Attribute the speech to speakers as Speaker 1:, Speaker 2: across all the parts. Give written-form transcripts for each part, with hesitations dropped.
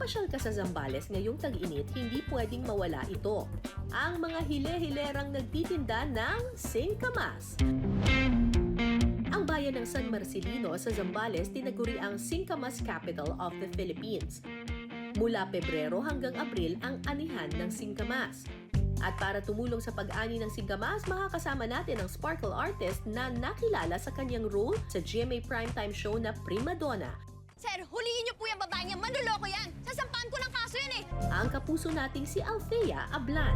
Speaker 1: mamasyal ka sa Zambales ngayong tag-init, hindi pwedeng mawala ito. Ang mga hile-hilerang nagtitinda ng singkamas. Ang bayan ng San Marcelino sa Zambales tinaguri ang Singkamas Capital of the Philippines. Mula Pebrero hanggang Abril ang anihan ng singkamas. At para tumulong sa pag-ani ng singkamas, makakasama natin ang sparkle artist na nakilala sa kanyang role sa GMA Primetime show na Prima Donna.
Speaker 2: Sir, huliin niyo po yung babae niya. Manloloko yan. Sasampahan ko ng kaso yan eh.
Speaker 1: Ang kapuso nating si Althea Ablan.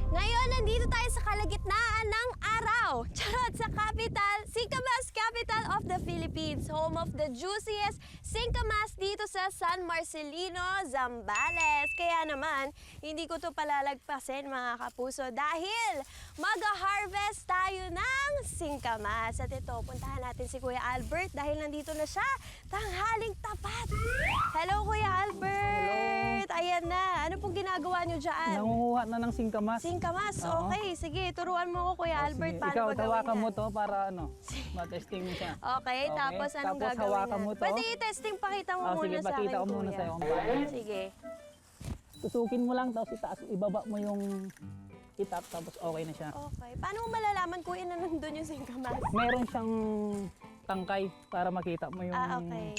Speaker 2: Ngayon, nandito tayo sa kalagitnaan ng araw. Charot, sa capital, Singkamas Capital of the Philippines. Home of the juiciest singkamas dito sa San Marcelino, Zambales. Kaya naman, hindi ko to palalagpasin mga kapuso dahil mag-harvest tayo ng singkamas. At ito, puntahan natin si Kuya Albert dahil nandito na siya. Tanghaling tapat. Hello, Kuya Albert.
Speaker 3: Hello.
Speaker 2: Ayan na. Ano pong ginagawa niyo dyan?
Speaker 3: Nangunguha na ng singkamas.
Speaker 2: Singkamas,
Speaker 3: Oo.
Speaker 2: okay. Sige, turuan mo ko, Kuya Albert,
Speaker 3: Sige.
Speaker 2: paano
Speaker 3: Ikaw,
Speaker 2: ba gawin
Speaker 3: tawakan
Speaker 2: yan?
Speaker 3: mo to para matesting mo siya.
Speaker 2: Okay, tapos anong
Speaker 3: Tapos
Speaker 2: gagawin
Speaker 3: hawakan mo
Speaker 2: natin?
Speaker 3: to.
Speaker 2: Pwede i-testing, pakita mo muna
Speaker 3: Sige,
Speaker 2: sa akin,
Speaker 3: pakita ko muna
Speaker 2: Kuya.
Speaker 3: sa'yo kung paano.
Speaker 2: Sige.
Speaker 3: Tusukin mo lang, tapos itaas, ibaba mo yung itak, tapos okay na siya.
Speaker 2: Okay. Paano mo malalaman, Kuya, na nandun yung singkamas?
Speaker 3: Meron siyang tangkay para makita mo yung
Speaker 2: Okay.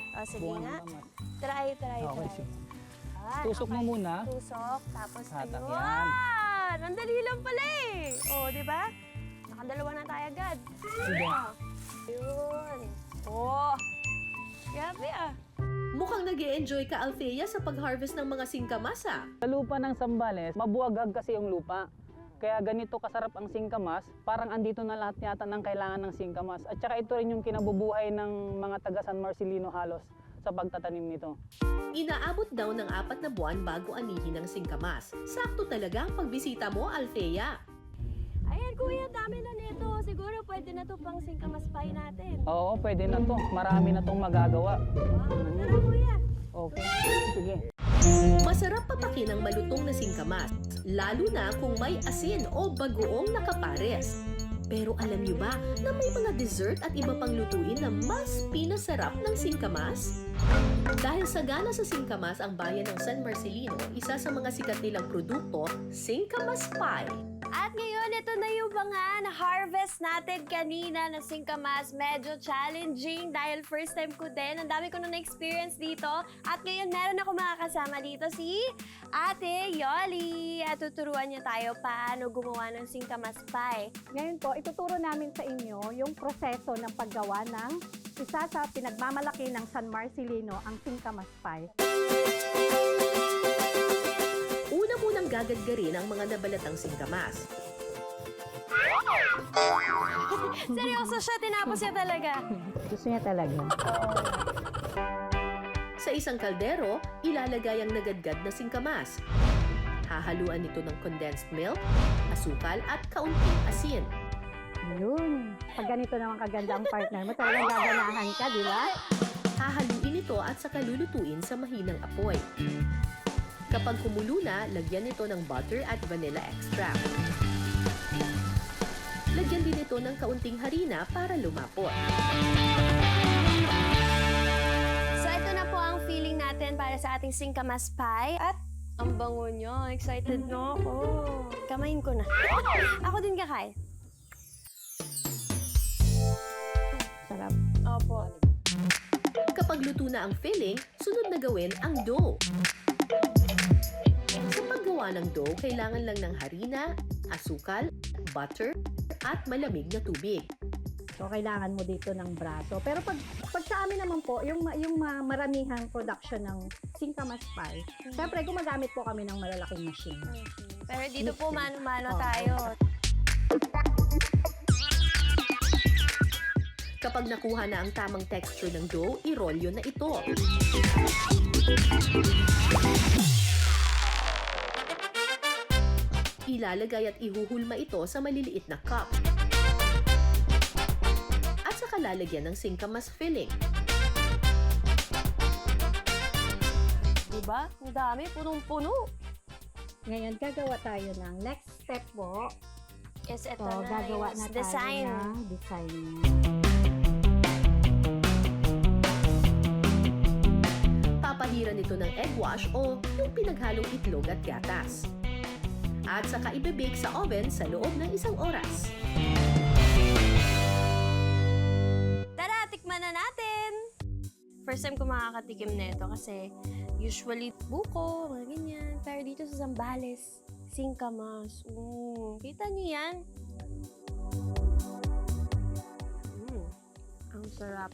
Speaker 2: O, sige
Speaker 3: bunga
Speaker 2: nga.
Speaker 3: ng lamas.
Speaker 2: Try.
Speaker 3: Okay, sige.
Speaker 2: Ah,
Speaker 3: Tusok mo muna.
Speaker 2: Tusok, tapos
Speaker 3: Hatak
Speaker 2: ayun.
Speaker 3: yan.
Speaker 2: Ang dali lang pala eh. O, di ba? Nakadalawa na tayo agad.
Speaker 3: Sige.
Speaker 2: Ayun. Oh, grabe ah.
Speaker 1: Mukhang nag-e-enjoy ka, Althea, sa pag-harvest ng mga singkamas, ah.
Speaker 3: Sa lupa ng Zambales, mabuwagag kasi yung lupa. Kaya ganito kasarap ang singkamas, parang andito na lahat yata ng kailangan ng singkamas. At saka ito rin yung kinabubuhay ng mga taga San Marcelino halos sa pagtatanim nito.
Speaker 1: Inaabot daw ng 4 na buwan bago anihin ng singkamas. Sakto talaga ang pagbisita mo, Althea.
Speaker 2: Ayan, Kuya, dami na nito. Siguro pwede na to pang singkamas pie natin.
Speaker 3: Oo, pwede na to. Marami na tong magagawa.
Speaker 2: Wow, tara, Kuya.
Speaker 3: Okay, sige.
Speaker 1: Masarap papakin ang malutong na singkamas, lalo na kung may asin o bagoong nakapares. Pero alam niyo ba na may mga dessert at iba pang lutuin na mas pinasarap ng singkamas? Dahil sagana sa singkamas ang bayan ng San Marcelino, isa sa mga sikat nilang produkto, singkamas pie.
Speaker 2: At ngayon, ito na yung mga na-harvest natin kanina na singkamas. Medyo challenging dahil first time ko din. Ang dami ko na na-experience dito. At ngayon, meron ako makakasama dito si Ate Yoli. At tuturuan niya tayo paano gumawa ng singkamas pie.
Speaker 4: Ngayon po, ituturo namin sa inyo yung proseso ng paggawa ng isa sa pinagmamalaki ng San Marcelino, ang singkamas pie.
Speaker 1: Una munang gagadgarin ang mga nabalatang singkamas.
Speaker 2: Seryoso siya, tinapos niya talaga.
Speaker 4: Gusto niya talaga.
Speaker 1: Sa isang kaldero, ilalagay ang nagadgad na singkamas. Hahaluan nito ng condensed milk, asukal at kaunting asin.
Speaker 4: Yun. Pag ganito naman kaganda ang partner mo, talagang gaganahan ka, di ba?
Speaker 1: Hahaluin ito at saka lulutuin sa mahinang apoy. Kapag kumulo na, lagyan ito ng butter at vanilla extract. Lagyan din ito ng kaunting harina para lumapot.
Speaker 2: So, ito na po ang feeling natin para sa ating singkamas pie. At ang bango niya. Excited na ako. Kamain ko na. Ako din kakain.
Speaker 4: Sarap.
Speaker 2: Opo.
Speaker 1: Kapag luto na ang filling, sunod na gawin ang dough. Sa paggawa ng dough, kailangan lang ng harina, asukal, butter, at malamig na tubig.
Speaker 4: So, kailangan mo dito ng braso. Pero pag sa amin naman po, yung maramihang production ng singkamas pie, syempre gumagamit po kami ng malalaking machine.
Speaker 2: Pero dito po, mano-mano
Speaker 4: Oo.
Speaker 2: tayo.
Speaker 1: Kapag nakuha na ang tamang texture ng dough, irolyo na ito. Ilalagay at ihuhulma ito sa maliliit na cup. At saka lalagyan ng singkamas filling.
Speaker 2: Diba? Ang dami, punong-puno.
Speaker 4: Ngayon, gagawa tayo ng next step po.
Speaker 2: Yes, ito
Speaker 4: So,
Speaker 2: na
Speaker 4: gagawa
Speaker 2: yung
Speaker 4: na tayo
Speaker 2: design.
Speaker 4: ng design.
Speaker 1: Papahiran lalagyan ito ng egg wash o yung pinaghalong itlog at gatas. At saka ibebake sa oven sa loob ng 1 oras.
Speaker 2: Tara, tikman na natin! First time ko makakatikim nito kasi usually buko, mga ganyan. Pero dito sa Zambales, singkamas. Kita niyo yan? Ang sarap.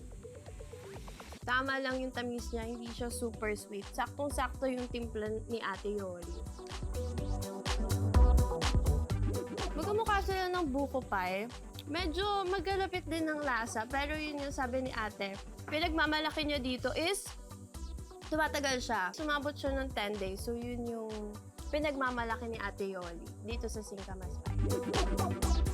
Speaker 2: Tama lang yung tamis niya, hindi siya super sweet. Saktong-sakto yung timpla ni Ate Yoli. Magkamukha sila ng buko pie. Medyo magkalapit din ng lasa, pero yun yung sabi ni Ate. Pinagmamalaki niya dito is tumatagal siya. Sumabot siya ng 10 days. So yun yung pinagmamalaki ni Ate Yoli dito sa Singkamas Pie.